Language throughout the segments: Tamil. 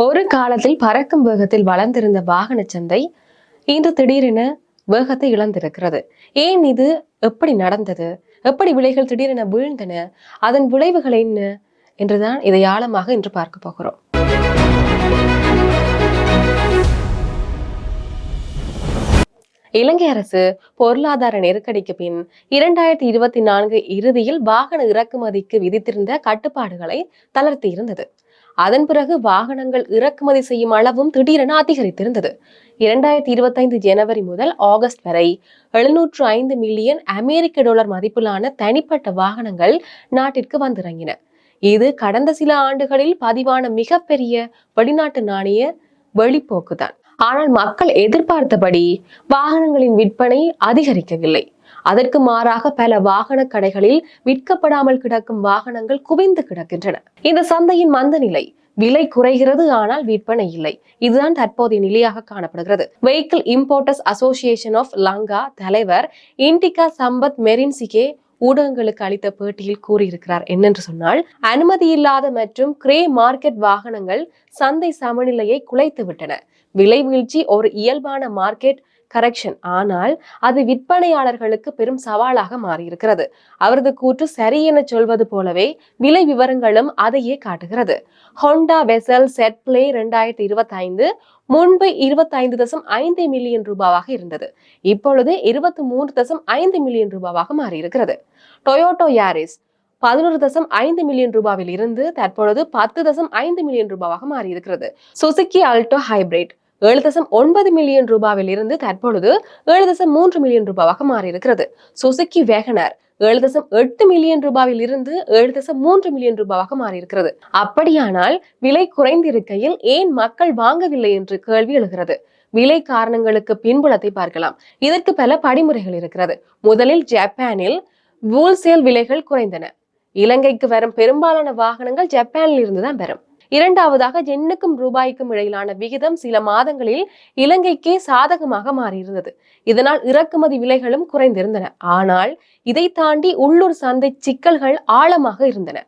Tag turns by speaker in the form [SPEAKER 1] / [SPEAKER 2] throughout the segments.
[SPEAKER 1] ஒரு காலத்தில் பறக்கும் வேகத்தில் வளர்ந்திருந்த வாகன சந்தை இன்று திடீரென வேகத்தை இழந்திருக்கிறது. ஏன் இது எப்படி நடந்தது? எப்படி விலைகள் திடீரென வீழ்ந்தன? அதன் விளைவுகள் என்ன என்றுதான் இதை ஆழமாக இன்று பார்க்க போகிறோம். இலங்கை அரசு பொருளாதார நெருக்கடிக்கு பின் 2024 இறுதியில் வாகன இறக்குமதிக்கு விதித்திருந்த கட்டுப்பாடுகளை தளர்த்தி இருந்தது. அதன் பிறகு வாகனங்கள் இறக்குமதி செய்யும் அளவும் திடீரென அதிகரித்திருந்தது. 2025 ஜனவரி முதல் ஆகஸ்ட் வரை 705 மில்லியன் அமெரிக்க டாலர் மதிப்பிலான தனிப்பட்ட வாகனங்கள் நாட்டிற்கு வந்திறங்கின. இது கடந்த சில ஆண்டுகளில் பதிவான மிகப்பெரிய வெளிநாட்டு நாணய வெளிப்போக்குதான். ஆனால் மக்கள் எதிர்பார்த்தபடி வாகனங்களின் விற்பனை அதிகரிக்கவில்லை. அதற்கு மாறாக பல வாகன கடைகளில் விற்கப்படாமல் கிடக்கும் வாகனங்கள் குவிந்து கிடக்கின்றன. இந்த சந்தையின் மந்த நிலை, விலை குறைகிறது ஆனால் விற்பனை இல்லை. இதுதான் தற்போதைய நிலையாக காணப்படுகிறது. Vehicle importers association of Lanka தலைவர் இண்டிகா சம்பத் மெரின்சிகே ஊடகங்களுக்கு அளித்த பேட்டியில் கூறியிருக்கிறார். என்னென்று சொன்னால், அனுமதி இல்லாத மற்றும் கிரே மார்க்கெட் வாகனங்கள் சந்தை சமநிலையை குலைத்து விட்டன. விலை வீழ்ச்சி ஒரு இயல்பான மார்க்கெட் கரெக்ஷன், ஆனால் அது விற்பனையாளர்களுக்கு பெரும் சவாலாக மாறியிருக்கிறது. அவரது கூற்று சரி என சொல்வது போலவே விலை விவரங்களும் அதையே காட்டுகிறது. ஹோண்டா வெசல் செட் பிளே 2025 முன்பு 25.5 மில்லியன் ரூபாவாக இருந்தது. இப்பொழுது 23.5 மில்லியன் ரூபாவாக மாறியிருக்கிறது. டொயோட்டோ யாரிஸ் 11.5 மில்லியன் ரூபாவில் இருந்து தற்பொழுது 10.5 மில்லியன் ரூபாவாக மாறியிருக்கிறது. சுசுகி ஆல்டோ ஹைபிரிட் 7.9 மில்லியன் ரூபாவில் இருந்து தற்பொழுது 7.3 மில்லியன் ரூபாவாக மாறியிருக்கிறது. சுசுகி வேகனர் 7.8 மில்லியன் ரூபாவில் இருந்து 7.3 மில்லியன் ரூபாவாக மாறியிருக்கிறது. அப்படியானால் விலை குறைந்திருக்கையில் ஏன் மக்கள் வாங்கவில்லை என்று கேள்வி எழுகிறது. விலை காரணங்களுக்கு பின்புலத்தை பார்க்கலாம். இதற்கு பல படிமுறைகள் இருக்கிறது. முதலில் ஜப்பானில் ஹோல்சேல் விலைகள் குறைந்தன. இலங்கைக்கு வரும் பெரும்பாலான வாகனங்கள் ஜப்பானில் இருந்துதான் வரும். இரண்டாவதாக, ஜென்னுக்கும் ரூபாய்க்கும் இடையிலான விகிதம் சில மாதங்களில் இலங்கைக்கே சாதகமாக மாறியிருந்தது. இதனால் இறக்குமதி விலைகளும் குறைந்திருந்தன. ஆனால் இதை தாண்டி உள்ளூர் சந்தை சிக்கல்கள் ஆழமாக இருந்தன.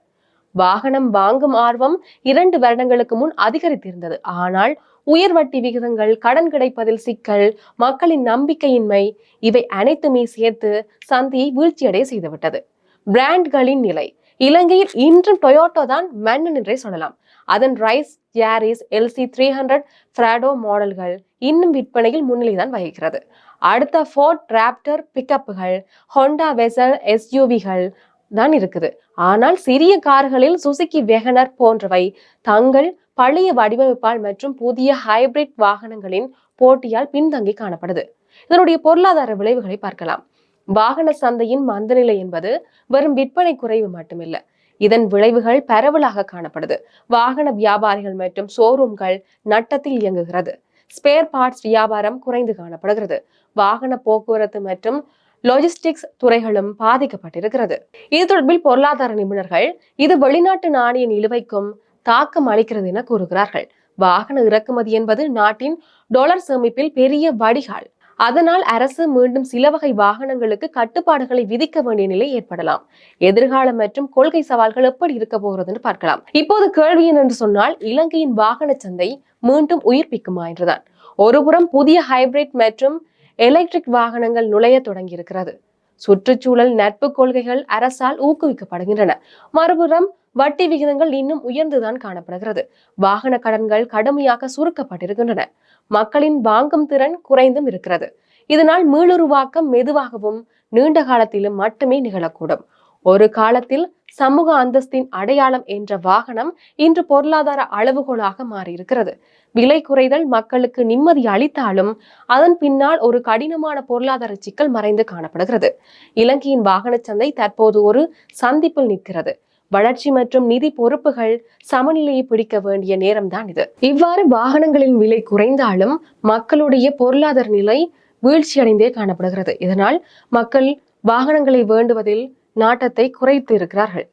[SPEAKER 1] வாகனம் வாங்கும் ஆர்வம் 2 வருடங்களுக்கு முன் அதிகரித்திருந்தது. ஆனால் உயர் வட்டி விகிதங்கள், கடன் கிடைப்பதில் சிக்கல், மக்களின் நம்பிக்கையின்மை, இவை அனைத்துமே சேர்த்து சந்தையை வீழ்ச்சியடைய செய்துவிட்டது. பிராண்ட்களின் நிலை, இலங்கையில் இன்றும் டொயோட்டோ தான் மன்னன் என்றே சொல்லலாம். அதன் ரைஸ், யாரிஸ், LC300, ஃப்ராடோ மாடல்கள் இன்னும் விற்பனையில் முன்னிலைதான் வகிக்கிறது. அடுத்த ஃபோர்ட் ராப்டர் பிக்கப்புகள், ஹோண்டா வெசல் SUVகள் தான் இருக்குது. ஆனால் சிறிய கார்களில் சுசுகி வேகனர் போன்றவை தங்கள் பழைய வடிவமைப்பால் மற்றும் புதிய ஹைபிரிட் வாகனங்களின் போட்டியால் பின்தங்கி காணப்படுது. இதனுடைய பொருளாதார விளைவுகளை பார்க்கலாம். வாகன சந்தையின் மந்தநிலை என்பது வெறும் விற்பனை குறைவு மட்டுமில்லை. இதன் விளைவுகள் பரவலாக காணப்படுது. வாகன வியாபாரிகள் மற்றும் ஷோரூம்கள் நட்டத்தில் இயங்குகிறது. ஸ்பேர் பார்ட்ஸ் வியாபாரம் குறைந்து காணப்படுகிறது. வாகன போக்குவரத்து மற்றும் லாஜிஸ்டிக்ஸ் துறைகளும் பாதிக்கப்பட்டிருக்கிறது. இது தொடர்பில் பொருளாதார நிபுணர்கள் இது வெளிநாட்டு நாணய நிலுவைக்கும் தாக்கம் அளிக்கிறது என கூறுகிறார்கள். வாகன இறக்குமதி என்பது நாட்டின் டாலர் சேமிப்பில் பெரிய வடிகால். அதனால் அரசு மீண்டும் சில வகை வாகனங்களுக்கு கட்டுப்பாடுகளை விதிக்க வேண்டிய நிலை ஏற்படலாம். எதிர்காலம் மற்றும் கொள்கை சவால்கள் எப்படி இருக்க போகிறது என்று பார்க்கலாம். இப்போது கேள்வி என்று சொன்னால், இலங்கையின் வாகன சந்தை மீண்டும் உயிர்ப்பிக்குமா என்றுதான். ஒருபுறம் புதிய ஹைபிரிட் மற்றும் எலக்ட்ரிக் வாகனங்கள் நுழைய தொடங்கி இருக்கிறது. சுற்றுச்சூழல் நட்பு கொள்கைகள் அரசால் ஊக்குவிக்கப்படுகின்றன. மறுபுறம் வட்டி விகிதங்கள் இன்னும் உயர்ந்துதான் காணப்படுகிறது. வாகன கடன்கள் கடுமையாக சுருக்கப்பட்டிருக்கின்றன. மக்களின் வாங்கும் திறன் குறைந்தும் இருக்கிறது. இதனால் மீளுருவாக்கம் மெதுவாகவும் நீண்ட காலத்திலும் மட்டுமே நிகழக்கூடும். ஒரு காலத்தில் சமூக அந்தஸ்தின் அடையாளம் என்ற வாகனம் இன்று பொருளாதார அளவுகோலாக மாறியிருக்கிறது. விலை குறைதல் மக்களுக்கு நிம்மதி அளித்தாலும் அதன் பின்னால் ஒரு கடினமான பொருளாதார சிக்கல் மறைந்து காணப்படுகிறது. இலங்கையின் வாகன சந்தை தற்போது ஒரு சந்திப்பில் நிற்கிறது. வளர்ச்சி மற்றும் நிதி பொறுப்புகள் சமநிலையை பிடிக்க வேண்டிய நேரம்தான் இது. இவ்வாறு வாகனங்களின் விலை குறைந்தாலும் மக்களுடைய பொருளாதார நிலை வீழ்ச்சியடைந்தே காணப்படுகிறது. இதனால் மக்கள் வாகனங்களை வேண்டுவதில் நாட்டத்தை குறைத்து இருக்கிறார்கள்.